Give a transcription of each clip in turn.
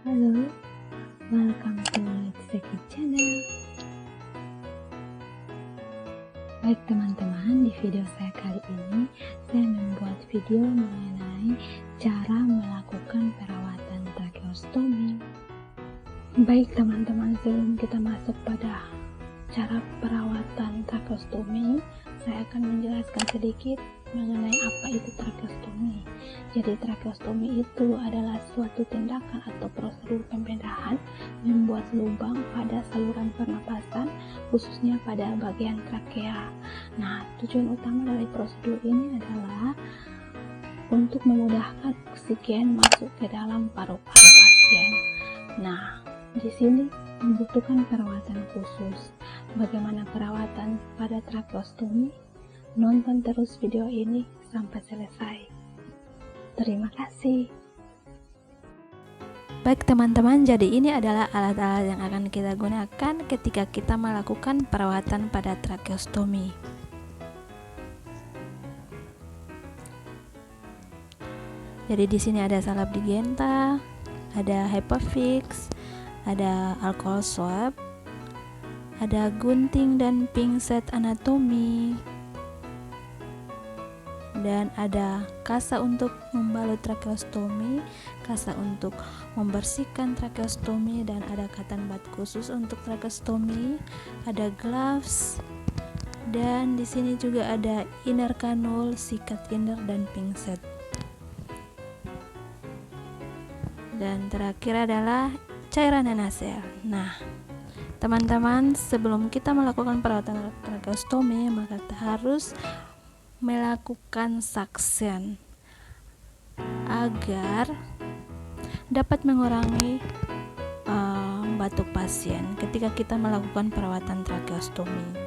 Halo, welcome to Let's Seki Channel. Baik teman-teman, di video saya kali ini saya membuat video mengenai cara melakukan perawatan tracheostomi. Baik teman-teman, sebelum kita masuk pada cara perawatan tracheostomi, saya akan menjelaskan sedikit mengenai apa itu tracheostomi. Jadi tracheostomi itu adalah suatu tindakan atau prosedur pembedahan membuat lubang pada saluran pernapasan, khususnya pada bagian trakea. Nah, tujuan utama dari prosedur ini adalah untuk memudahkan oksigen masuk ke dalam paru-paru pasien. Nah, di sini membutuhkan perawatan khusus. Bagaimana perawatan pada tracheostomi? Nonton terus video ini sampai selesai. Terima kasih. Baik teman-teman, jadi ini adalah alat-alat yang akan kita gunakan ketika kita melakukan perawatan pada tracheostomi. Jadi di sini ada salep Digenta, ada Hypofix, ada alkohol swab, ada gunting dan pinset anatomi, dan ada kasa untuk membalut tracheostomi, kasa untuk membersihkan tracheostomi, dan ada cotton bud khusus untuk tracheostomi, ada gloves, dan di sini juga ada inner kanul, sikat inner, dan pinset. Dan terakhir adalah cairan NaCl. Nah, teman-teman, sebelum kita melakukan perawatan tracheostomi, maka kita harus melakukan suction agar dapat mengurangi batuk pasien ketika kita melakukan perawatan tracheostomi.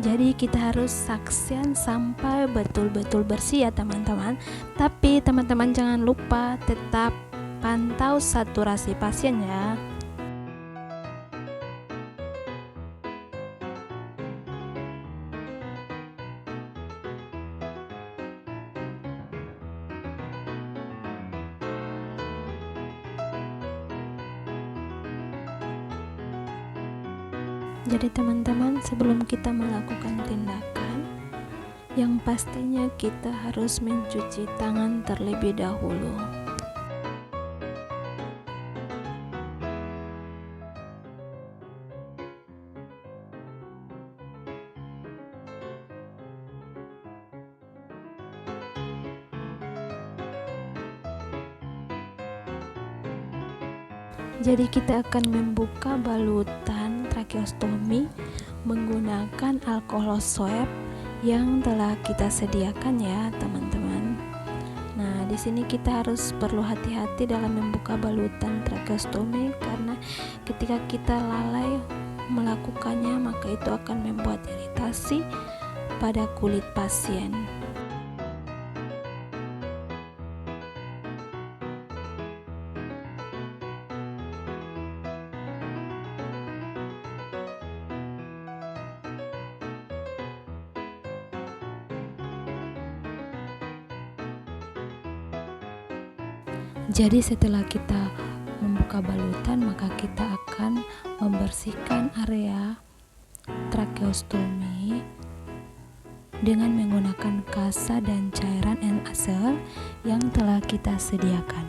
Jadi kita harus suction sampai betul-betul bersih ya teman-teman. Tapi teman-teman jangan lupa tetap pantau saturasi pasien ya. Jadi teman-teman, sebelum kita melakukan tindakan, yang pastinya kita harus mencuci tangan terlebih dahulu. Jadi kita akan membuka balutan tracheostomi menggunakan alkohol swab yang telah kita sediakan ya teman-teman. Nah, di sini kita harus perlu hati-hati dalam membuka balutan tracheostomi karena ketika kita lalai melakukannya maka itu akan membuat iritasi pada kulit pasien. Jadi setelah kita membuka balutan, maka kita akan membersihkan area tracheostomi dengan menggunakan kasa dan cairan NaCl yang telah kita sediakan.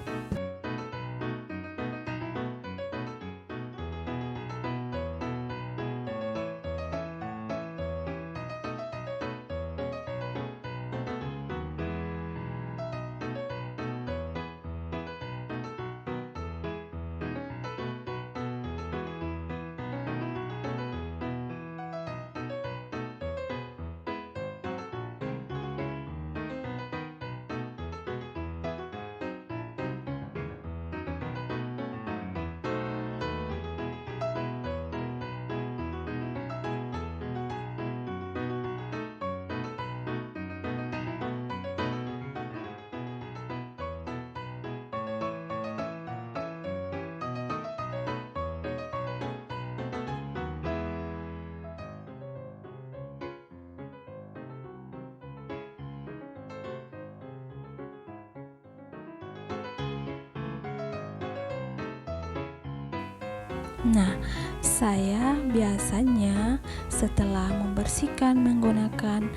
Nah, saya biasanya setelah membersihkan menggunakan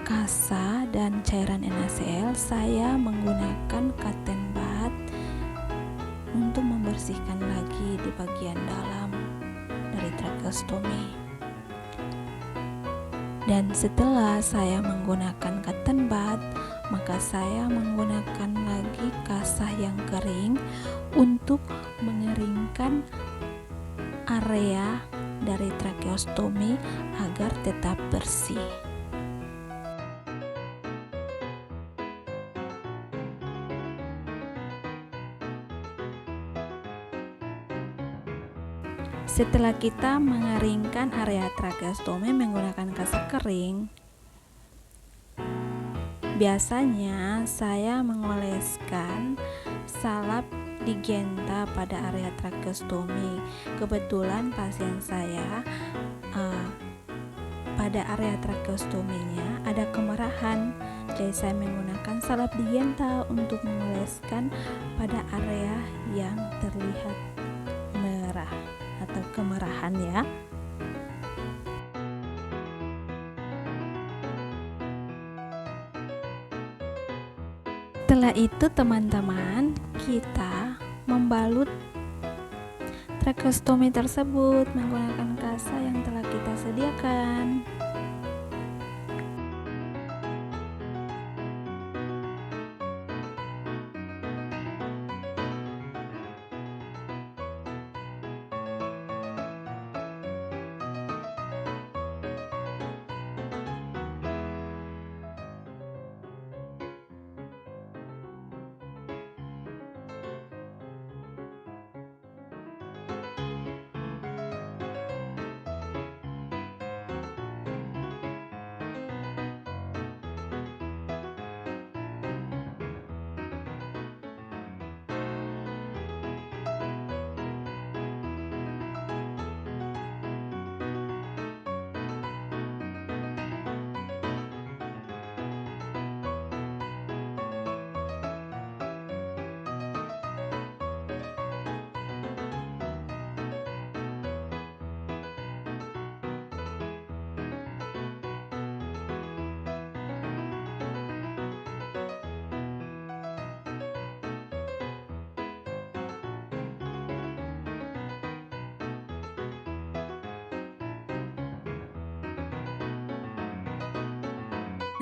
kasa dan cairan NaCl, saya menggunakan cotton bud untuk membersihkan lagi di bagian dalam dari tracheostomy. Dan setelah saya menggunakan cotton bud, maka saya menggunakan lagi kasa yang kering untuk mengeringkan area dari tracheostomy agar tetap bersih. Setelah kita mengeringkan area tracheostomy menggunakan kasa kering, biasanya saya mengoleskan salep Digenta pada area tracheostomy. Kebetulan pasien saya pada area tracheostominya ada kemerahan, jadi saya menggunakan salep Digenta untuk mengoleskan pada area yang terlihat merah atau kemerahan ya. Setelah itu teman-teman, kita membalut tracheostomy tersebut menggunakan kasa yang telah kita sediakan.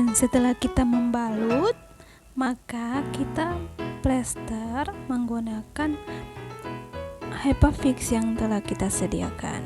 Dan setelah kita membalut, maka kita plester menggunakan Hepafix yang telah kita sediakan.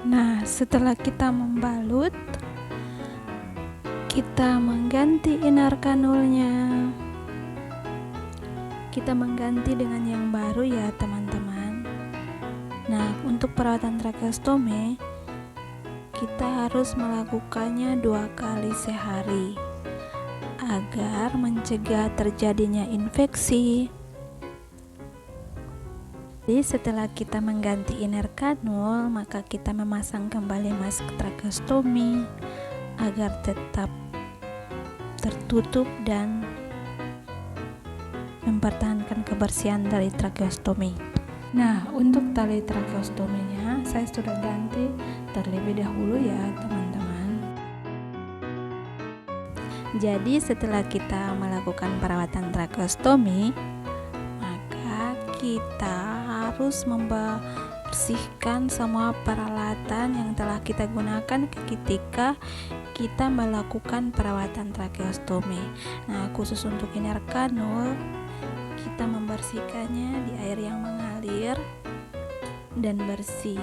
Nah, setelah kita membalut, kita mengganti inner kanulnya. Kita mengganti dengan yang baru ya teman-teman. Nah, untuk perawatan tracheostomy, kita harus melakukannya 2 kali sehari agar mencegah terjadinya infeksi. Jadi setelah kita mengganti inner kanul, maka kita memasang kembali mask tracheostomy agar tetap tertutup dan mempertahankan kebersihan dari tracheostomy. Nah, untuk tali tracheostominya saya sudah ganti terlebih dahulu ya teman-teman. Jadi setelah kita melakukan perawatan tracheostomy, maka kita harus membersihkan semua peralatan yang telah kita gunakan ketika kita melakukan perawatan tracheostomy. Nah, khusus untuk inner kanul, kita membersihkannya di air yang mengalir dan bersih.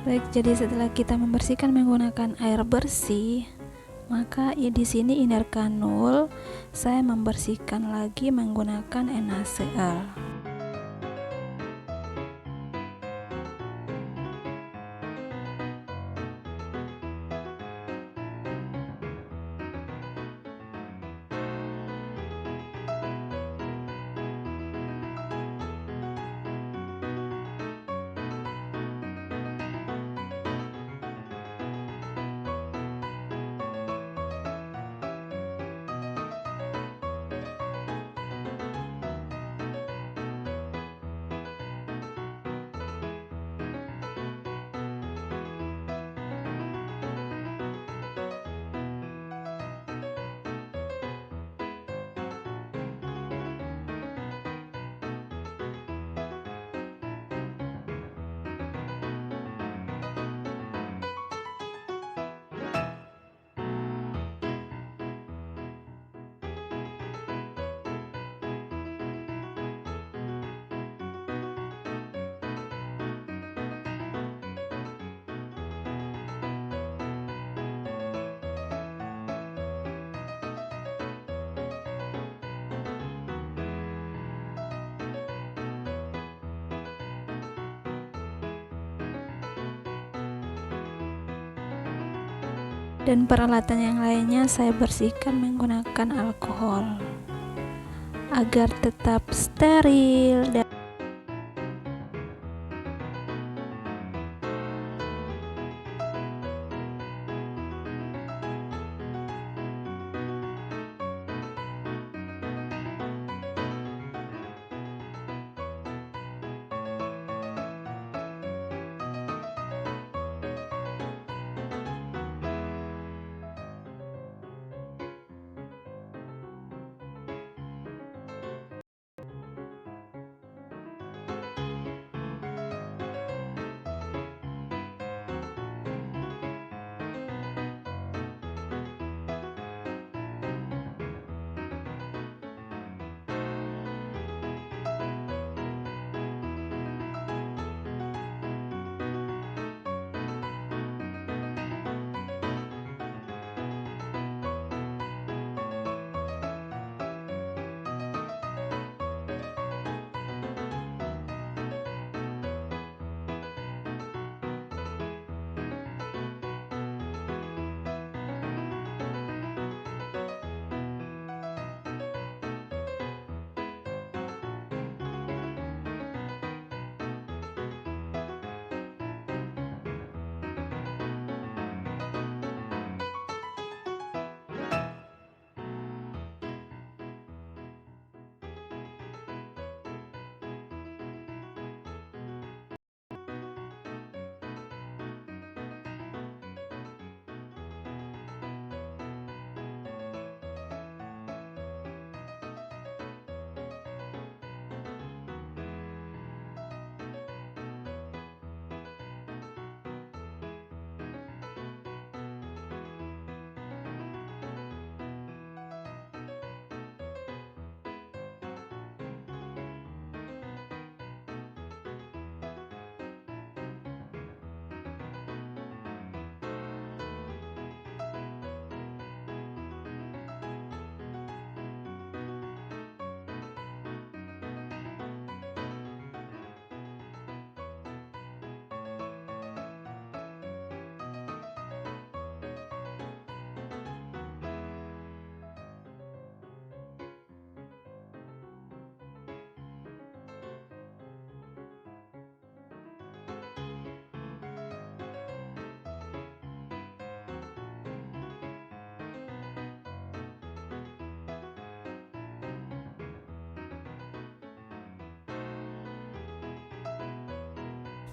Baik, jadi setelah kita membersihkan menggunakan air bersih, maka di sini Inerkanul saya membersihkan lagi menggunakan NaCl. Dan peralatan yang lainnya saya bersihkan menggunakan alkohol agar tetap steril dan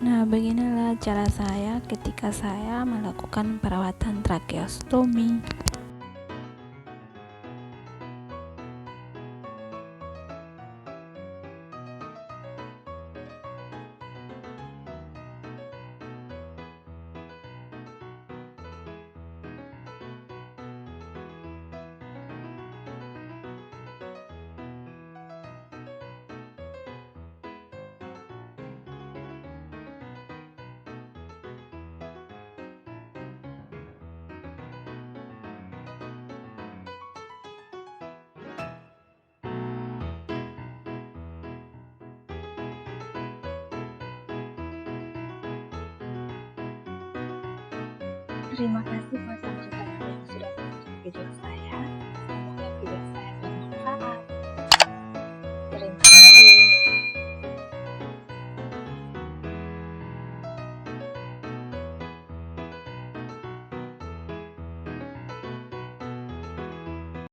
Nah, beginilah cara saya ketika saya melakukan perawatan tracheostomi. Terima kasih buat